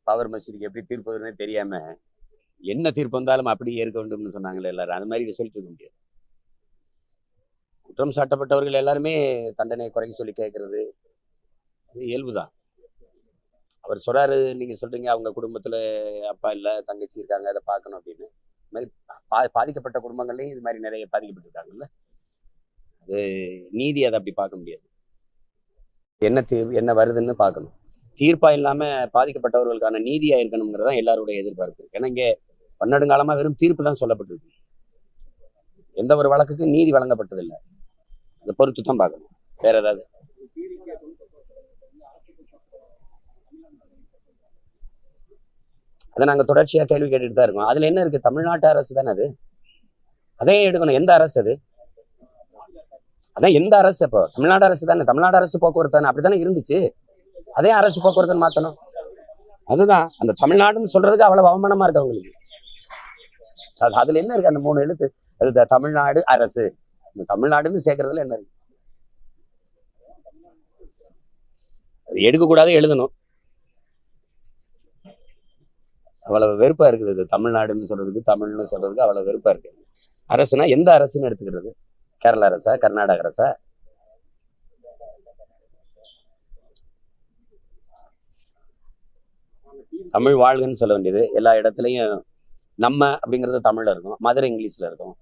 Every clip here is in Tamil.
பாபர் மசூதிக்கு எப்படி தீர்ப்பு வரும்னே தெரியாம என்ன தீர்ப்பு வந்தாலும் அப்படியே ஏற்க வேண்டும்னு சொன்னாங்களே எல்லாரும். அந்த மாதிரி இதை சொல்லிட்டு இருக்க முடியாது. குற்றம் சாட்டப்பட்டவர்கள் எல்லாருமே தண்டனை குறைக்க சொல்லி கேட்கறது அது இயல்புதான். அவர் சொல்றாரு, நீங்க சொல்றீங்க அவங்க குடும்பத்துல அப்பா இல்ல தங்கச்சி இருக்காங்க, அதை பார்க்கணும் அப்படின்னு. இது மாதிரி பாதிக்கப்பட்ட குடும்பங்கள்லயும் இது மாதிரி நிறைய பாதிக்கப்பட்டிருக்காங்கல்ல. அது நீதி அதை அப்படி பார்க்க முடியாது. என்ன தீர்வு என்ன வருதுன்னு பார்க்கணும். தீர்ப்பா இல்லாம பாதிக்கப்பட்டவர்களுக்கான நீதியா இருக்கணுங்கிறதான் எல்லாருடைய எதிர்பார்ப்பு. ஏன்னா இங்க பன்னெடுங்காலமா வெறும் தீர்ப்பு தான் சொல்லப்பட்டிருக்கு. எந்த ஒரு வழக்குக்கும் நீதி வழங்கப்பட்டதில்லை. அதை பொறுத்து தான் பார்க்கணும். வேற ஏதாவது அதை நாங்க தொடர்ச்சியா கேள்வி கேட்டுட்டு தான் இருக்கோம். அதுல என்ன இருக்கு? தமிழ்நாட்டு அரசு தானே அது, அதே எடுக்கணும். எந்த அரசு அது? அதான் எந்த அரசு? இப்போ தமிழ்நாடு அரசு தானே, தமிழ்நாடு அரசு போக்குவரத்து தானே, அப்படித்தானே இருந்துச்சு. அதே அரசு போக்குவரத்துன்னு மாத்தணும். அதுதான் அந்த தமிழ்நாடுன்னு சொல்றதுக்கு அவ்வளவு அவமானமா இருக்கு அவங்களுக்கு. அதுல என்ன இருக்கு? அந்த 3 எழுத்து, அது தமிழ்நாடு அரசு. இந்த தமிழ்நாடுன்னு சேர்க்கறதுல என்ன இருக்கு? அது எடுக்கக்கூடாது, எழுதணும். அவ்வளவு வெறுப்பா இருக்குது. இது தமிழ்நாடுன்னு சொல்றதுக்கு, தமிழ்னு சொல்றதுக்கு அவ்வளவு வெறுப்பா இருக்கு. அரசுனா எந்த அரசுன்னு எடுத்துக்கிறது? கேரளா அரசா, கர்நாடக அரசா? தமிழ் வாழ்கன்னு சொல்ல வேண்டியது. எல்லா இடத்துலையும் நம்ம அப்படிங்கிறது தமிழ்ல இருக்கும், மதுரை இங்கிலீஷ்ல இருக்கும்.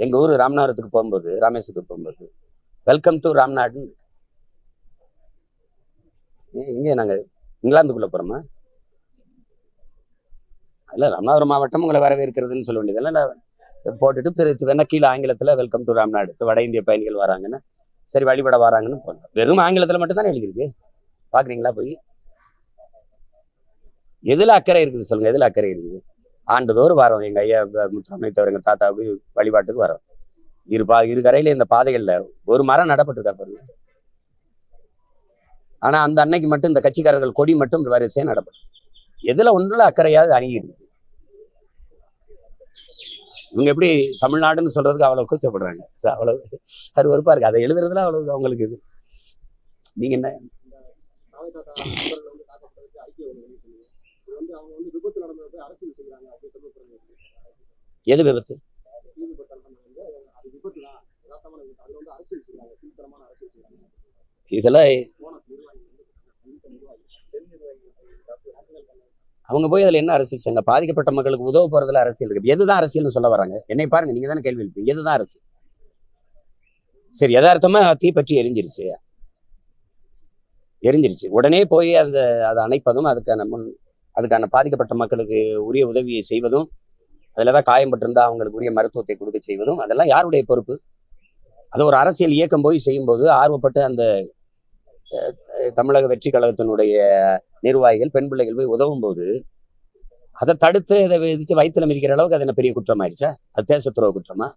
எங்க ஊர் ராமநாதத்துக்கு போகும்போது, ராமேஸ்வரத்துக்கு போகும்போது வெல்கம் டு ராம்நாடுன்னு. இங்கே நாங்க இங்கிலாந்துக்குள்ள போறோமா? இல்ல, ராமநாதபுரம் மாவட்டம் உங்களை வரவேற்கிறதுன்னு சொல்ல வேண்டியதெல்லாம் போட்டுட்டு பிறகு வேணா கீழே ஆங்கிலத்துல வெல்கம் டு ராம்நாடு, வட இந்திய பயணிகள் வராங்கன்னா சரி வழிபட வராங்கன்னு போடணும். வெறும் ஆங்கிலத்துல மட்டும் தானே எழுதியிருக்கு. பாக்குறீங்களா போய்? எதுல அக்கறை இருக்குது சொல்லுங்க? எதுல அக்கறை இருக்குது? ஆண்டுதோறும் வரோம். எங்க ஐயா முத்தாமைத்தவர் எங்க தாத்தாவுக்கு வழிபாட்டுக்கு வரோம். இரு கரையில இந்த பாதைகள்ல ஒரு மரம் நடப்பட்டிருக்கா பாருங்க. ஆனா அந்த அன்னைக்கு மட்டும் இந்த கட்சிக்காரர்கள் கொடி மட்டும் வரிசையா நடப்படும். எதுல ஒன்றுல அக்கறையாவது அணுகிருக்கு. இவங்க எப்படி தமிழ்நாடுன்னு சொல்றதுக்கு அவ்வளவு கூச்சப்படுறாங்க. அவ்வளவு அருவருப்பா இருக்கு. அதை எழுதுறதுல அவ்வளவு அவங்களுக்கு இது. நீங்க என்ன எது விபத்து? இதெல்லாம் அவங்க போய் அதுல என்ன அரசியல் செய்ய? பாதிக்கப்பட்ட மக்களுக்கு உதவ போறதுல அரசியல் இருக்கு. எதுதான் அரசியல்னு சொல்ல வராங்க? என்னை பாருங்க, நீங்க தானே கேள்வி எழுப்பீங்க. எதுதான் அரசியல்? சரி, யதார்த்தமா தீப்பற்றி எரிஞ்சிருச்சு. உடனே போய் அதை அணைப்பதும், அதுக்கான பாதிக்கப்பட்ட மக்களுக்கு உரிய உதவியை செய்வதும், அதுலதான் காயம்பட்டிருந்தா அவங்களுக்கு உரிய மருத்துவத்தை கொடுக்க செய்வதும், அதெல்லாம் யாருடைய பொறுப்பு? அது ஒரு அரசியல் இயக்கம் போய் செய்யும்போது ஆர்வப்பட்டு அந்த தமிழக வெற்றி கழகத்தினுடைய நிர்வாகிகள், பெண் பிள்ளைகள் போய் உதவும் போது அதை தடுத்து அதை விதிச்சு வயிற்றுல மிதிக்கிற அளவுக்கு அது என்ன பெரிய குற்றம் ஆயிடுச்சா? அது தேச துரோக குற்றமா?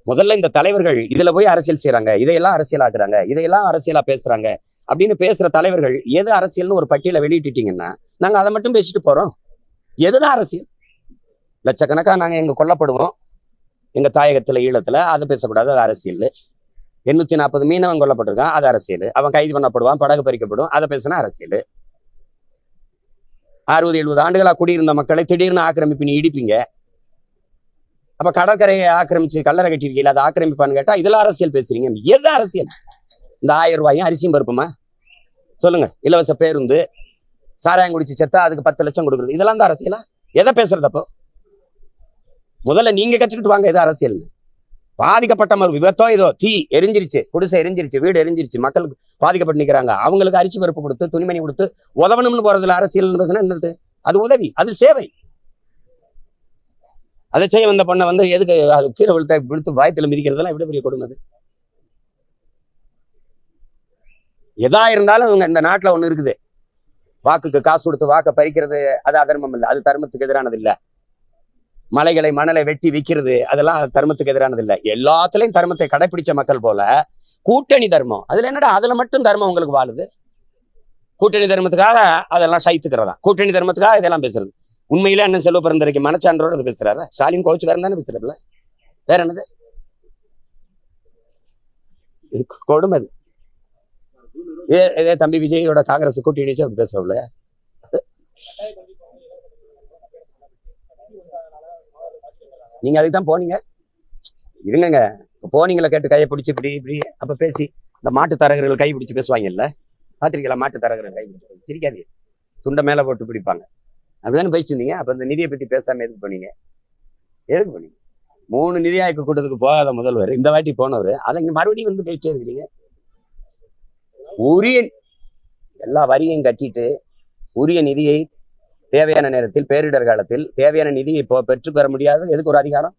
முதல்ல இந்த தலைவர்கள் இதுல போய் அரசியல் செய்யறாங்க, இதையெல்லாம் அரசியலாக்குறாங்க, இதையெல்லாம் அரசியலா பேசுறாங்க அப்படின்னு பேசுற தலைவர்கள் எது அரசியல்னு ஒரு பட்டியலை வெளியிட்டீங்கன்னா நாங்க அதை மட்டும் பேசிட்டு போறோம். எதுதான் அரசியல்? லட்சக்கணக்கா நாங்க எங்க கொல்லப்படுவோம் எங்க தாயகத்துல, ஈழத்துல, அதை பேசக்கூடாது, அது அரசியல். 840 மீனவன் கொல்லப்பட்டிருக்கான், அது அரசியல். அவன் கைது பண்ணப்படுவான், படகு பறிக்கப்படும், அதை பேசினா அரசியல். 60-70 ஆண்டுகளா குடியிருந்த மக்களை திடீர்னு ஆக்கிரமிப்பு இடிப்பீங்க. அப்ப கடற்கரையை ஆக்கிரமிச்சு கல்லறை கட்டியிருக்கீங்க, அதை ஆக்கிரமிப்பான்னு கேட்டா இதெல்லாம் அரசியல் பேசுறீங்க. எது அரசியல்? இந்த 1000 ரூபாயும் அரிசியும் பருப்புமா சொல்லுங்க? இலவச பேருந்து, சாராயம் குடிச்சு செத்தா அதுக்கு 10 லட்சம் கொடுக்குறது, இதெல்லாம் தான் அரசியலா? எதை பேசுறது? அப்போ முதல்ல நீங்க கற்றுக்கிட்டு வாங்க எது அரசியல். பாதிக்கப்பட்ட விபத்தோ ஏதோ தீ எரிஞ்சிருச்சு, குடிசை எரிஞ்சிருச்சு, வீடு எரிஞ்சிருச்சு, மக்களுக்கு பாதிக்கப்பட்டு நிற்கிறாங்க, அவங்களுக்கு அரிசி பருப்பு கொடுத்து துணிமணி கொடுத்து உதவணும்னு போறதுல அரசியல் பேசுனா என்னது? அது உதவி, அது சேவை. அதை செய்ய வந்த பொண்ணை எதுக்கு அது கீழே விழுத்து வாயத்துல மிதிக்கிறதுலாம் எப்படி பெரிய கொடுமை? எதா இருந்தாலும் இவங்க இந்த நாட்டுல ஒண்ணு இருக்குது, வாக்குக்கு காசு கொடுத்து வாக்கை பறிக்கிறது, அது அதர்மம் இல்லை, அது தர்மத்துக்கு எதிரானது இல்லை. மலைகளை மணலை வெட்டி விற்கிறது, அதெல்லாம் தர்மத்துக்கு எதிரானது இல்லை. எல்லாத்துலயும் தர்மத்தை கடைபிடிச்ச மக்கள் போல கூட்டணி தர்மம், அதுல என்னடா அதுல மட்டும் தர்மம் உங்களுக்கு வாழுது? கூட்டணி தர்மத்துக்காக அதெல்லாம் சைத்துக்கிறதா? கூட்டணி தர்மத்துக்காக இதெல்லாம் பேசுறது? உண்மையில என்ன செல்வ பிறந்தரைக்கு மனச்சான்றோடு அது பேசுறாரு. ஸ்டாலின் கோச்சுக்காரன் தானே பேசுறதுல, வேற என்னது? இது கொடுமை. இதே தம்பி விஜயோட காங்கிரஸ் கூட்டணி வச்சு அப்படி பேசல. நீங்க அதுக்கு தான் போனீங்க. இருங்க, போனீங்களா கேட்டு கையை பிடிச்சி இப்படி இப்படி அப்ப பேசி இந்த மாட்டு தரகர்கள் கை பிடிச்சி பேசுவாங்கல்ல, பார்த்திருக்கீங்களா? மாட்டு தரகர்கள் கை பிடிச்சி சிரிக்காது, துண்டை மேல போட்டு பிடிப்பாங்க. அப்படிதானே பேசிட்டு இருந்தீங்க. அப்ப இந்த நிதியை பத்தி பேசாம எதுக்கு பண்ணீங்க? 3 நிதி ஆய்வு கூட்டத்துக்கு போகாத முதல்வர் இந்த வாட்டி போனவர், அதை இங்க மறுபடியும் வந்து பேசிட்டே இருக்கிறீங்க. உரிய எல்லா வரியும் கட்டிட்டு உரிய நிதியை தேவையான நேரத்தில் பேரிடர் காலத்தில் தேவையான நிதியை இப்போ பெற்றுக்கொற முடியாது. எதுக்கு ஒரு அதிகாரம்?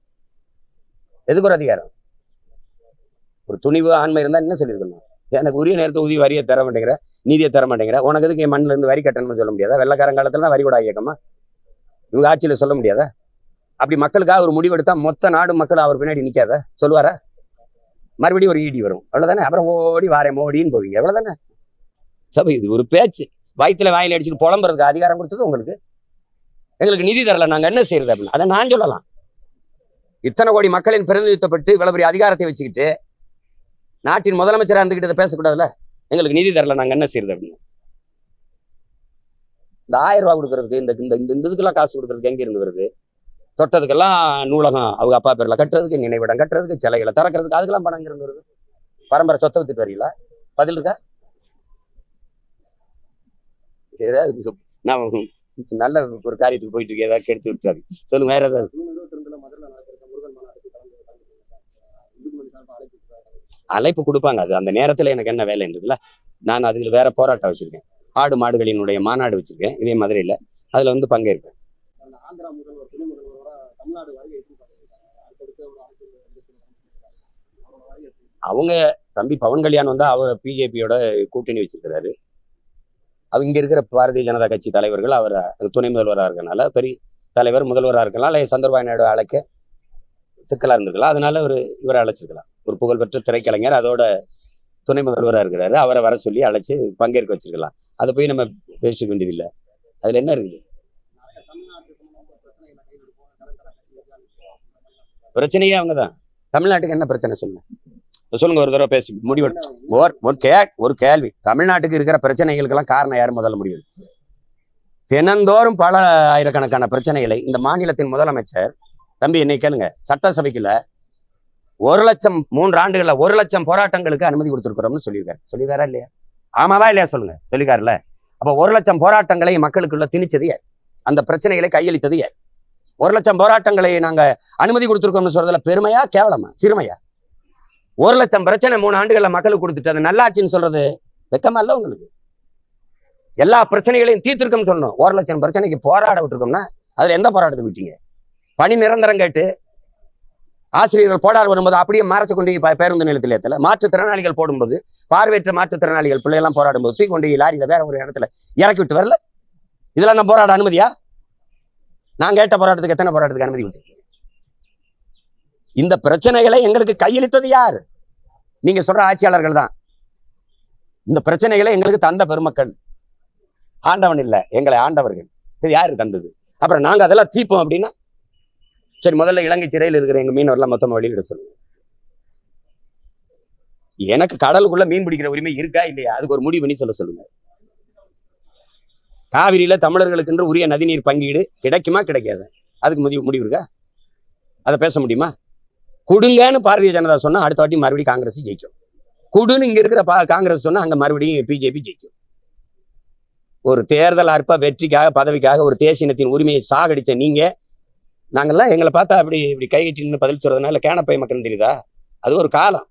ஒரு துணிவு ஆண்மை இருந்தா என்ன சொல்லியிருக்கணும்? எனக்கு உரிய நேரத்தை உதவி வரியை தர மாட்டேங்கிற, நிதியை தர மாட்டேங்கிற, உனக்கு எதுக்கு என் மண்ணில இருந்து வரி கட்டணும்னு சொல்ல முடியாதா? வெள்ளக்காரங்காலத்துல தான் வரி கூட இயக்கமா இவங்க ஆட்சியில சொல்ல முடியாதா? அப்படி மக்களுக்காக ஒரு முடிவெடுத்தா மொத்த நாடு மக்கள் அவர் பின்னாடி நிக்காத சொல்லுவாரா? மறுபடியும் ஒரு ஈடி வரும், அவ்வளவுதானே. அப்புறம் ஓடி வாரேன் மோடின்னு போவீங்க, எவ்வளவுதானே. சபை இது ஒரு பேச்சு. வயிற்றுல வாயில அடிச்சுட்டு புலம்புறதுக்கு அதிகாரம் கொடுத்தது உங்களுக்கு. எங்களுக்கு நிதி தரல, நாங்க என்ன செய்யறது அப்படின்னு அதை நான் சொல்லலாம். இத்தனை கோடி மக்களின் பிரதிநிதித்துவப்பட்டு இவ்வளவு பெரிய அதிகாரத்தை வச்சுக்கிட்டு நாட்டின் முதலமைச்சராக இருந்துகிட்டு பேசக்கூடாதுல்ல. எங்களுக்கு நிதி தரல, நாங்க என்ன செய்யறது அப்படின்னு. இந்த 1000 ரூபாய் கொடுக்கறதுக்கு இந்த இதுக்கெல்லாம் காசு கொடுக்கறதுக்கு எங்க இருந்து வருது? தொட்டதுக்கெல்லாம் நூலகம் அவங்க அப்பா பேர்ல கட்டுறதுக்கு, நினைவிடம் கட்டுறதுக்கு, சிலைகளை திறக்கிறதுக்கு, அதுக்கெல்லாம் பணம் எங்க இருந்து வருது? பரம்பரை சொத்தை வித்துட்டு வரீங்களா? பதில் இருக்கா? ஏதாவது நான் நல்ல ஒரு காரியத்துக்கு போயிட்டு இருக்கு, ஏதாவது கெடுத்து விட்டுறாரு. சொல்லுங்க, வேற ஏதாவது. அழைப்பு கொடுப்பாங்க, அது அந்த நேரத்துல எனக்கு என்ன வேலை இருக்குல்ல. நான் அதுல வேற போராட்டம் வச்சிருக்கேன். ஆடு மாடுகளினுடைய மாநாடு வச்சிருக்கேன் இதே மதுரையில, அதுல வந்து பங்கேற்பேன். அவங்க தம்பி பவன் கல்யாண் வந்து அவர் பிஜேபியோட கூட்டணி வச்சிருக்கிறாரு. இங்க இருக்கிற பாரதிய ஜனதா கட்சி தலைவர்கள் அவர் துணை முதல்வராக இருக்கனால, பெரிய தலைவர் முதல்வராக இருக்கலாம், இல்லை சந்திரபாபு நாயுடு அழைக்க சிக்கலா இருந்திருக்கலாம். அதனால இவரை அழைச்சிருக்கலாம். ஒரு புகழ்பெற்ற திரைக்கலைஞர், அதோட துணை முதல்வராக இருக்கிறாரு, அவரை வர சொல்லி அழைச்சு பங்கேற்க வச்சிருக்கலாம். அதை போய் நம்ம பேசிக்க வேண்டியதில்லை. அதுல என்ன இருக்குது? பிரச்சனையே அவங்கதான். தமிழ்நாட்டுக்கு என்ன பிரச்சனை சொல்லுங்க, ஒரு தடவை பேசி முடிவு. ஒரு கேள்வி, தமிழ்நாட்டுக்கு இருக்கிற பிரச்சனைகளுக்கெல்லாம் காரணம் யாரும்? முதல்ல முடிவு. தினந்தோறும் பல ஆயிரக்கணக்கான பிரச்சனைகளை இந்த மாநிலத்தின் முதலமைச்சர், தம்பி என்னை கேளுங்க, சட்டசபைக்குள்ள 1 லட்சம் 3 ஆண்டுகள்ல 1 லட்சம் போராட்டங்களுக்கு அனுமதி கொடுத்துருக்கிறோம்னு சொல்லியிருக்காரா இல்லையா? ஆமாவா இல்லையா சொல்லுங்க. சொல்லிக்காருல்ல. அப்ப 1 லட்சம் போராட்டங்களை மக்களுக்குள்ள திணிச்சது யார்? அந்த பிரச்சனைகளை கையளித்தது யார்? 1 லட்சம் போராட்டங்களை நாங்க அனுமதி கொடுத்துருக்கோம்னு சொல்றதுல பெருமையா கேவலமா சிறுமையா? 1 லட்சம் பிரச்சனை 3 ஆண்டுகள்ல மக்களுக்கு கொடுத்துட்டு அது நல்லாட்சின்னு சொல்றது வெக்கமா இல்ல உங்களுக்கு? எல்லா பிரச்சனைகளையும் தீர்த்திருக்கோம்னு சொல்லணும். 1 லட்சம் பிரச்சனைக்கு போராட விட்டுருக்கோம்னா அதுல எந்த போராட்டத்துக்கு விட்டீங்க? பணி நிரந்தரம் கேட்டு ஆசிரியர்கள் போராட வரும்போது அப்படியே மறைச்சு கொண்டு பேருந்து நிலையத்தில் ஏற்றல. மாற்றுத்திறனாளிகள் போடும்போது, பார்வையற்ற மாற்றுத்திறனாளிகள் பிள்ளையெல்லாம் போராடும்போது தூக்கி கொண்டு லாரியில வேற ஒரு இடத்துல இறக்கி விட்டு வரல. இதெல்லாம் நான் போராட அனுமதியா? நான் கேட்ட போராட்டத்துக்கு எத்தனை போராட்டத்துக்கு அனுமதி கொடுத்துருக்கீங்க? இந்த பிரச்சனைகளை எங்களுக்கு கையளித்தது யார்? நீங்க சொல்ற ஆட்சியாளர்கள் தான். இந்த பிரச்சனைகளை எங்களுக்கு தந்த பெருமக்கள். ஆண்டவன் இல்லை, எங்களை ஆண்டவர்கள். இது யாரு தந்தது? அப்புறம் நாங்க அதெல்லாம் தீப்போம் அப்படின்னா சரி, முதல்ல இலங்கை சிறையில் இருக்கிற எங்க மீனவர்லாம் மொத்தமா வெளியிட சொல்லுங்க. எனக்கு கடலுக்குள்ள மீன் பிடிக்கிற உரிமை இருக்கா இல்லையா? அதுக்கு ஒரு முடிவு பண்ணி சொல்லுங்க. காவிரியில தமிழர்களுக்கு உரிய நதிநீர் பங்கீடு கிடைக்குமா கிடைக்காது? அதுக்கு முடிவு இருக்கா? அதை பேச முடியுமா? கொடுங்கன்னு பாரதிய ஜனதா சொன்னா அடுத்த வாட்டி மறுபடியும் காங்கிரஸ் ஜெயிக்கும். கொடுன்னு இங்க இருக்கிற காங்கிரஸ் சொன்னா அங்க மறுபடியும் பிஜேபி ஜெயிக்கும். ஒரு தேர்தல் அற்ப வெற்றிக்காக பதவிக்காக ஒரு தேசியத்தின் உரிமையை சாகடிச்ச நீங்க, நாங்கெல்லாம் எங்களை பார்த்தா இப்படி கை கட்டின்னு பதில் சொல்றதுனால கேனப்பை மக்கள் தெரியுதா? அது ஒரு காலம்.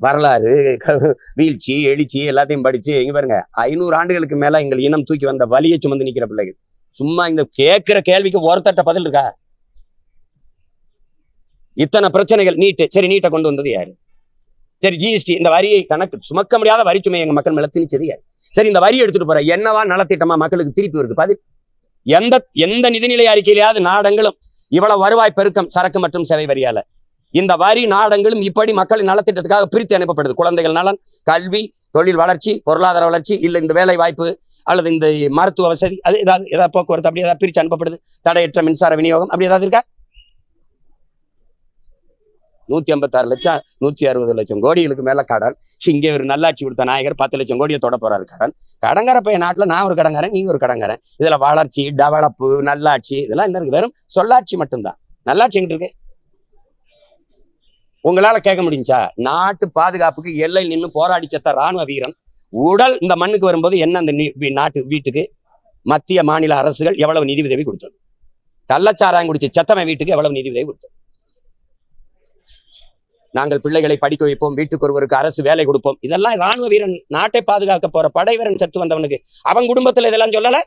வரலாறு, வீழ்ச்சி, எழுச்சி எல்லாத்தையும் படிச்சு இங்க பாருங்க, 500 ஆண்டுகளுக்கு மேல எங்கள் இனம் தூக்கி வந்த வலியை சுமந்து நிக்கிற பிள்ளைகள். சும்மா இந்த கேட்கிற கேள்விக்கு ஒருத்தட்ட பதில் இருக்கா? இத்தனை பிரச்சனைகள். சரி, நீட்டை கொண்டு வந்தது யாரு? சரி, ஜிஎஸ்டி, இந்த வரியை கணக்கு சுமக்க முடியாத வரி சுமையை எங்க மக்கள் மேல திணிச்சது யாரு? சரி, இந்த வரி எடுத்துட்டு போற என்னவா நலத்திட்டமா மக்களுக்கு திருப்பி வருது? பதில் எந்த நிதிநிலை அறிக்கையிலாவது நாடங்களும் இவ்வளவு வருவாய் பெருக்கம் சரக்கு மற்றும் சேவை வரியால இந்த வரி நாடங்களும் இப்படி மக்களின் நலத்திட்டத்துக்காக பிரித்து அனுப்பப்படுது. குழந்தைகள் நலன், கல்வி, தொழில் வளர்ச்சி, பொருளாதார வளர்ச்சி, இல்லை இந்த வேலை வாய்ப்பு அல்லது இந்த மருத்துவ வசதி, அது ஏதாவது போக்குவரத்து அப்படி ஏதாவது பிரித்து அனுப்பப்படுது. தடையற்ற மின்சார விநியோகம் அப்படி ஏதாவது இருக்கா? 156 லட்சம் 160 லட்சம் கோடிகளுக்கு மேல கடன். இங்கே ஒரு நல்லாட்சி கொடுத்த நாயகர் 10 லட்சம் கோடியை தொட போறாரு கடன். கடங்கார பையன் நாட்டுல நான் ஒரு கடங்காரன், நீ ஒரு கடங்காரன். இதுல வளர்ச்சி, டெவலப்பு, நல்லாட்சி இதெல்லாம் என்ன இருக்கு? வெறும் சொல்லாட்சி மட்டும்தான். நல்லாட்சி எங்கிட்டு இருக்கு? உங்களால கேட்க முடிஞ்சா? நாட்டு பாதுகாப்புக்கு எல்லை நின்று போராடி செத்த ராணுவ வீரன் உடல் இந்த மண்ணுக்கு வரும்போது என்ன அந்த நாட்டு வீட்டுக்கு மத்திய மாநில அரசுகள் எவ்வளவு நிதி உதவி கொடுத்தது? கள்ளச்சாராயம் குடிச்சு செத்தவன் வீட்டுக்கு எவ்வளவு நிதி உதவி கொடுத்தது? நாங்கள் பிள்ளைகளை படிக்க வைப்போம், வீட்டுக்கு ஒருவருக்கு அரசு வேலை கொடுப்போம். இதெல்லாம் ராணுவ வீரன், நாட்டை பாதுகாக்க போற படை வீரன் செத்து வந்தவனுக்கு அவன் குடும்பத்துல இதெல்லாம் சொல்லல.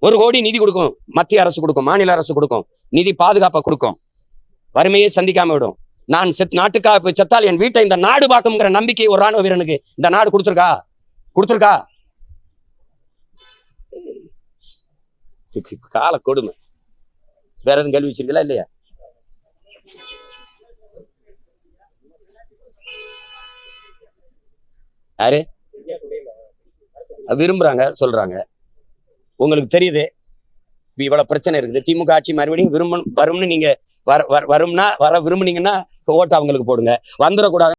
1 கோடி நிதி கொடுக்கும், மத்திய அரசு கொடுக்கும், மாநில அரசு கொடுக்கும், நிதி பாதுகாப்பை கொடுக்கும், வறுமையை சந்திக்காம விடும். நான் நாட்டுக்காக செத்தால் என் வீட்டை இந்த நாடு பார்க்குங்கிற நம்பிக்கை ஒரு ராணுவ வீரனுக்கு இந்த நாடு கொடுத்துருக்கா? கால கொடுமை. வேற எதுவும் கேள்வி வச்சிருக்கீங்களா? இல்லையா? யாரு விரும்புறாங்க சொல்றாங்க? உங்களுக்கு தெரியுது இவ்வளவு பிரச்சனை இருக்குது. திமுக ஆட்சி மறுபடியும் வரும்னு நீங்க வரும்னா விரும்புனீங்கன்னா ஓட்டு அவங்களுக்கு போடுங்க. வந்துடக்கூடாது.